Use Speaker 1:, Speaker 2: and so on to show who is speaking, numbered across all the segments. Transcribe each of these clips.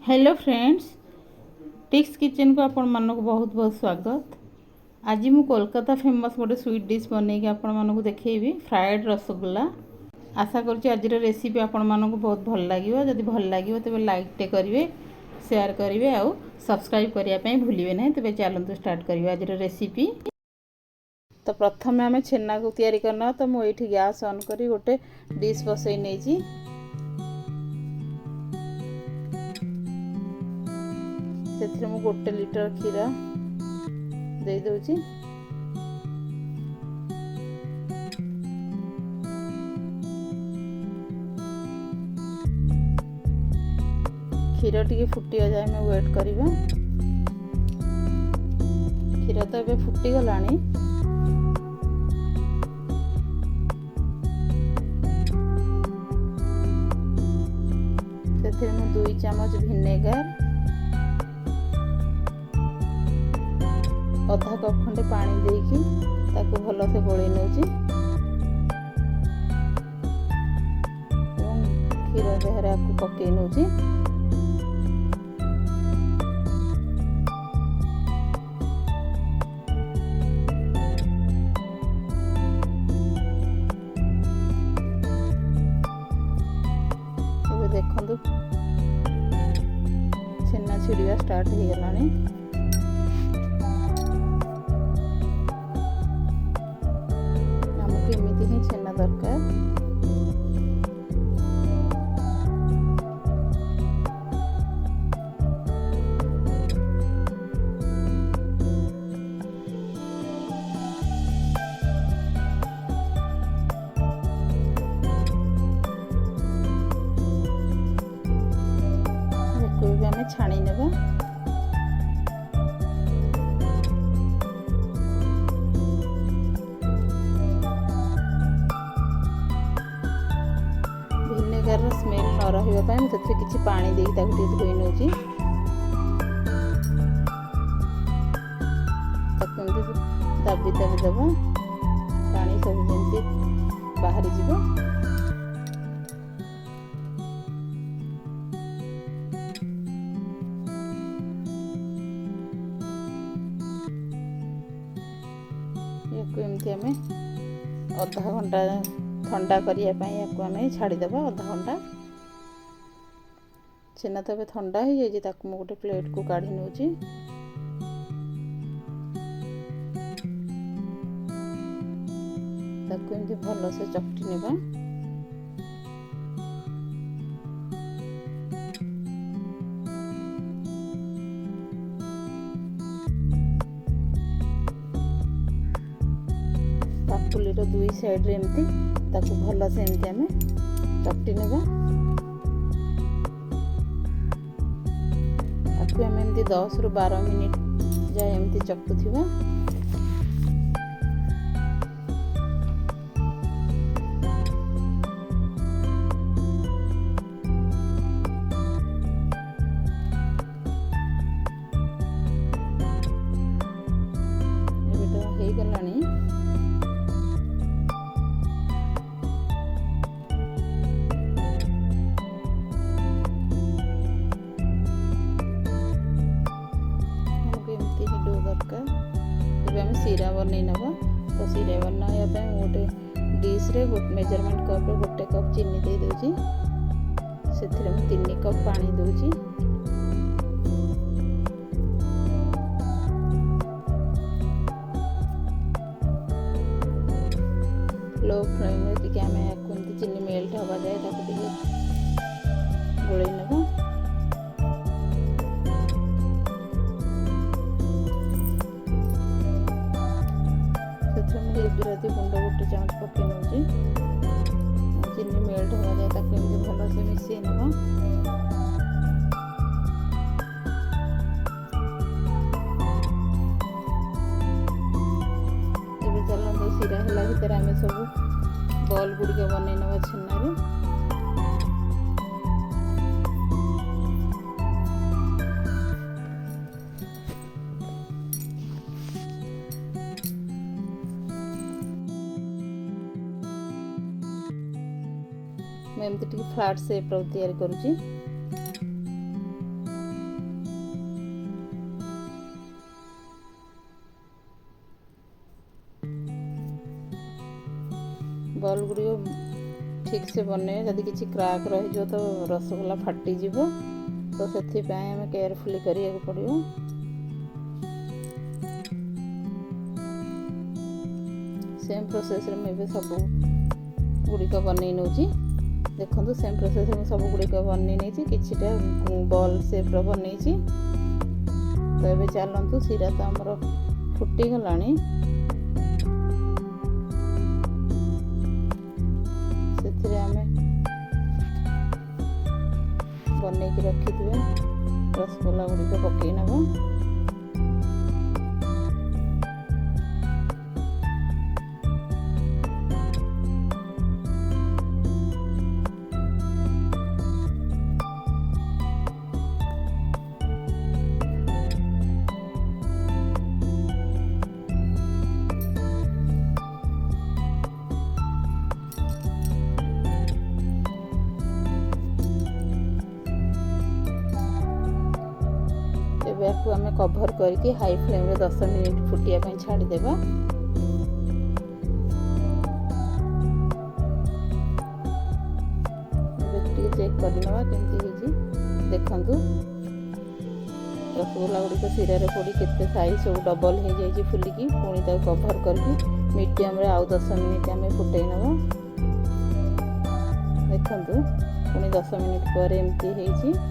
Speaker 1: Hello friends, ticks kitchen को आपण मानक बहुत बहुत स्वागत। आज मु कोलकाता फेमस गोटे स्वीट डिश बनई आपण मानक देखी फ्राइड रसगुल्ला। आशा करुँच आज रेसिपी आपण मानक बहुत भल लगे। जदि भल लगे तेज लाइक टे करेंगे, शेयर करेंगे और सब्सक्राइब करने भूलिए ना। तेज चलतु स्टार्ट करेंगे आज रेसिपी। तो प्रथम आम छेना को तैयारी करना। तो मुझे गैस ऑन कर गोटे डिश बसई नहीं। से मु 1 लीटर क्षीर दे दूची। क्षीर टी फुटी जाए मैं वेट करवा। क्षीर तो ये फुटी गलानी। से 2 चामच विनेगार, अधा कप खंडे पानी देकी ताको भल से गोले नौची। क्षीर देहरे आपको पकई नौची। देखो छेना छिड़िया स्टार्ट हो गलानी। एमती ही छेना दरकार। आम छाणी नेबा। विनेगार स्मेल न रहा मुझे किसी पानी दे धोई नौची। दाबी दाबी दबा पानी सब जमी बाहरी जीव। एमती आम अधा घंटा ठंडा करने आम छाड़ीदे अधा घंटा। छेना तो ये ठंडा हो जाए। गोटे प्लेट को काढ़ी नौची। एमती भल से चकटी नेबा। पापुली 2 साइड रे एमती ताकू भल से एमती आम चकटी नेबा। ताकू आम एमती 10 ରୁ 12 मिनिट जाए एमती चकटुथिबा। हो गलानी। डो दरकार। आम सीरा बनई नवा। तो सीरा बनाया गोटे डिश रे मेजरमेंट कप रे 1 कप चीनी दे दूची। से 3 कप पानी दूची। लो फ्लेम में टी आम एमती चीनी मेल्ट हवा जाए गोल नवा। गुजराती गुंड 1 चामच पकई नौची। चीनी मेल्ट हवा जाए भल से मिसई नवा। चलते सीरा है भितर आम सब बॉल गुड़िक बनई नवा छेना। मैं एमती फ्लैट शेप तैयारी करुँची। बॉल गुड़िक ठीक से बने जदि किसी क्राक रही तो रसगोल्ला फाटीज तो से आम केयरफुली करिया पड़ो। सेम प्रोसेस में सब गुड़िक बनई नौ देखो सेम प्रोसेस में सब गुड़िक बनई नहीं किछिटा बॉल शेप बनई। तो ये चलतु सीरा तो आमर फुटी गला से आम बनई रखी रसगोल्ला गुड़िक पकई नब। आपको आम कभर करके हाई फ्लेम रे 10 मिनिट फुटिया छाड़देवा। चेक करना केमती देखु रसगोल्ला गुड़िक सिरा पड़ी केते साइज सब डबल हो जाए फुलिकी पुणी कभर करके मीडियम रे आउ 10 मिनिट आम फुटे नवा। देखु पुणी 10 मिनिट पर एमती है।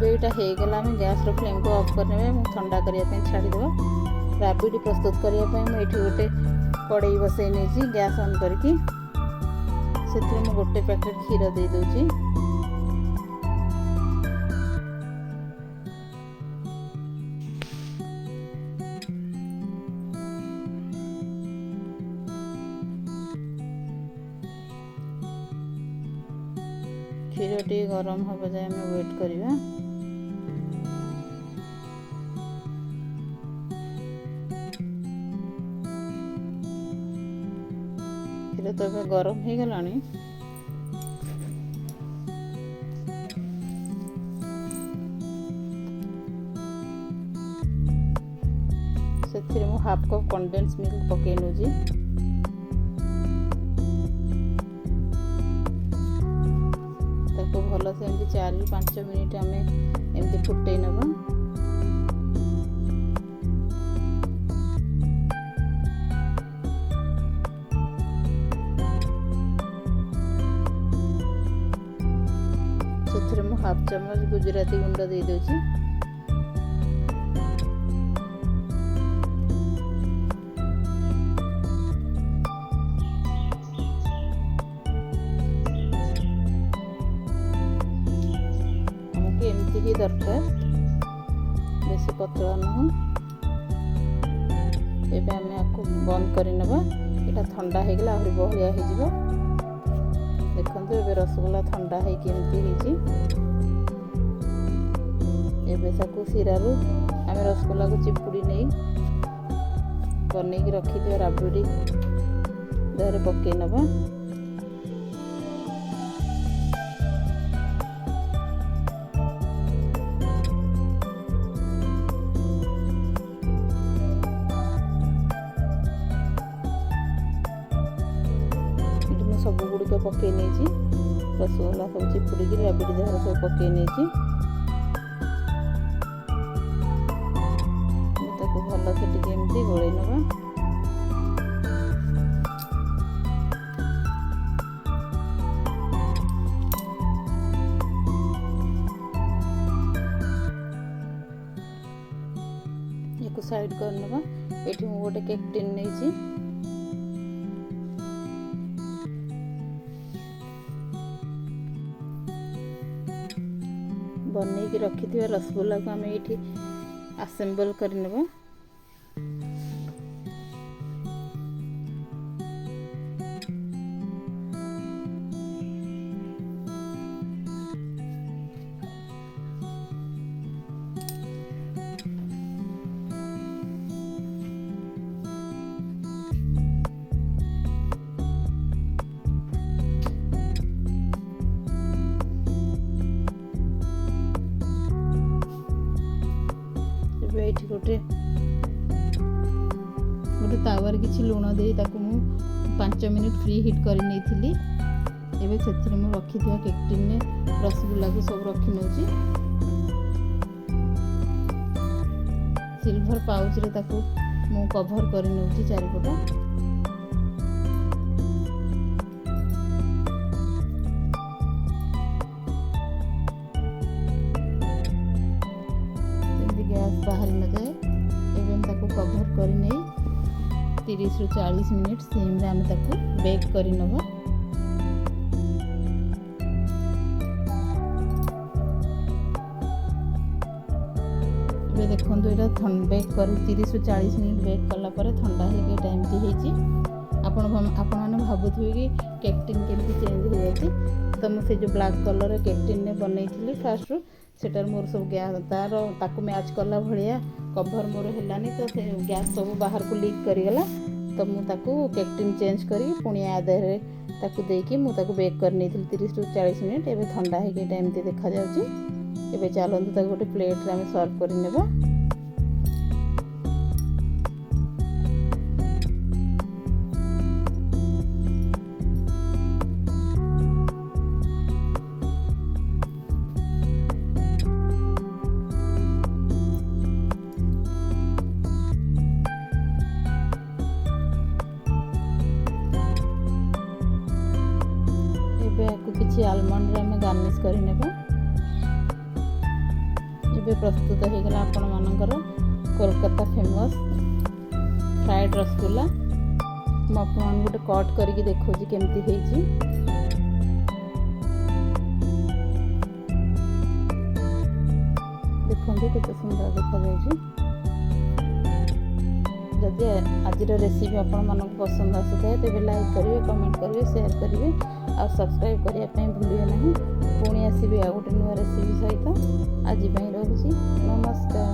Speaker 1: एटा गला आम गैस फ्लेम को ऑफ करने ठंडा करने छाड़ीदेवा। राबिडी प्रस्तुत करने मुझे गोटे कड़ई बसई नहीं गैस ऑन करके से गोटे पैकेट क्षीर दे दूची। क्षीर टी गरम हवा जाए आम वेट करवा। क्षीर तो गरम हो गला से हाफ कप कंडेंस मिल्क पकई नौजी। भल से एमती 4-5 मिनिट आम एमती फुटे नवा। हाफ चम्मच गुजराती गुंड दे दूची। एमती ही दरकार बेसी पतला नुह। एबे आम आपको बंद कर नवा। एटा ठंडा हो गला आहरी बहलिया हो। देखो ये रसगोल्ला ठंडा होमती एबे सिरारू आम रसगोल्ला को चिपुड़ी नहीं बनई रखी राबिडी देहरे पकई नवा। सब गुड़िक पकई नहीं रसगोल्ला सब चिपुड़ी राबिडी देहरे सब पकई नहीं भल से टी गोल नवा। एक साइड कर नवा। ये गोटे केक टिन नहीं बनई रखी रसगोल्ला को आम ये असेंबल करनवा। गोटे तावार किसी लुण दे ताकू मु 5 मिनिट फ्री हिट कर नहीं। एबे से मु रखी था केक टिन में रसगुल्ला को सब रखी नौची सिल्वर पाउच रे ताकू मु कवर कर नौची चारिपट। गैस बाहर न जाए एवं ताकू कवर कर नहीं 30 ରୁ 40 मिनिट सिम रे आम ताकू बेक कर नब। देखो यहाँ बेक कर 30 ରୁ 40 मिनिट बेक कला ठंडा हो टाइम टी आपण मैंने भावुवे कि केक टिन केमती चेंज हो जाती। तो मुझे जो ब्लैक कलर केक टिन ने बनई फास्ट सेटार मोर सब गैस तार ताकू मैच कला भाया कभर मोर है तो से गैस सब बाहर को लीक करीगला। तो मुझे केक टिन चेंज करी पुणी आधे ताकू देकी मुझे बेक कर नहीं 30 ରୁ 40 मिनिट। एवं ठंडा हो टाइम टी देखा जाए। चलते ताकू गोटे प्लेट रे सर्व कर नेबा। किसी आलमंड रे हमें गार्निश कर नेबा। ये प्रस्तुत हो गला आपण मानकर कोलकाता फेमस फ्राइड रसगुल्ला। मु आपन गोटे कट करके देखौजी केमती हेची। देखंतु केते सुंदर देखा जाउची। जदि आज रेसिपी आपण मानक पसंद आसुଥାଏ तेबे लाइक करिवे, कमेंट करिवे, शेयर करिवे और सब्सक्राइब करिया पई भूलिए नहीं। पुणी आसीबे आ गोटे नुआ रेसिपी सहित। आज पई रहूची। नमस्कार।